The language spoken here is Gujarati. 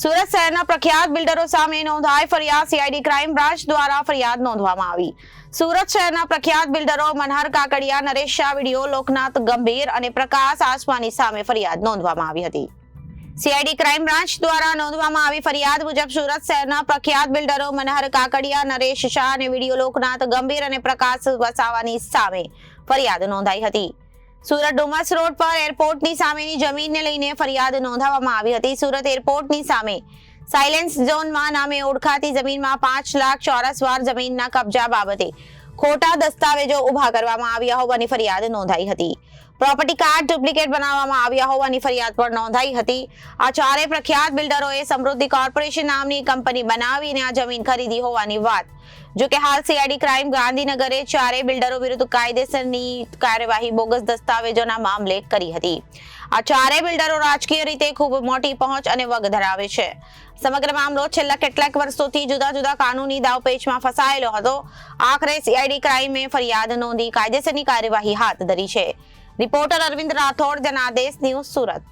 સુરત શહેરના પ્રખ્યાત બિલ્ડરો સામે નોંધાઈ ફરિયાદ. સીઆઈડી ક્રાઇમ બ્રાન્ચ દ્વારા ફરિયાદ નોંધવામાં આવી. સુરત શહેરના પ્રખ્યાત બિલ્ડરો મનહર કાકડિયા, નરેશ શાહ વિડીયો, લોકનાથ ગંભીર અને પ્રકાશ આસમાની સામે ફરિયાદ નોંધવામાં આવી હતી. સીઆઈડી ક્રાઇમ બ્રાન્ચ દ્વારા નોંધવામાં આવી ફરિયાદ મુજબ સુરત શહેરના પ્રખ્યાત બિલ્ડરો મનહર કાકડિયા, નરેશ શાહ અને વિડીયો, લોકનાથ ગંભીર અને પ્રકાશ વસાવાની સામે ફરિયાદ નોંધાઈ હતી. સુરત ડુમસ રોડ પર એરપોર્ટની સામેની જમીનને લઈને ફરિયાદ નોંધાવવામાં આવી હતી. સુરત એરપોર્ટની સામે સાયલેન્સ ઝોનમાં નામે ઓળખાતી જમીનમાં 5 લાખ ચોરસ વાર જમીનના કબજા બાબતે ખોટા દસ્તાવેજો ઉભા કરવામાં આવ્યા હોવાની ફરિયાદ નોંધાઈ હતી. પ્રોપર્ટી કાર્ડ ડુપ્લિકેટ બનાવવામાં આવ્યા હોવાની ફરિયાદ પણ નોંધાઈ હતી. આ ચારે પ્રખ્યાત બિલ્ડરોએ સમૃદ્ધિ કોર્પોરેશન નામની કંપની બનાવીને આ જમીન ખરીદી હોવાની વાત. જો કે હાલ સીઆઈડી ક્રાઇમ ગાંધીનગરે ચારે બિલ્ડરો વિરુદ્ધ કાયદેસરની કાર્યવાહી બોગસ દસ્તાવેજોના મામલે કરી હતી. આ ચારે બિલ્ડરો રાજકીય રીતે ખૂબ મોટી પહોંચ અને વગ ધરાવે છે. સમગ્ર મામલો છેલ્લા કેટલાક વર્ષોથી જુદા જુદા કાનૂની દાવપેચમાં ફસાયેલો હતો. આખરે સીઆઈડી ક્રાઇમે ફરિયાદ નોંધી કાયદેસરની કાર્યવાહી હાથ ધરી છે. Reporter Arvind Rathod, Janadesh News, Surat.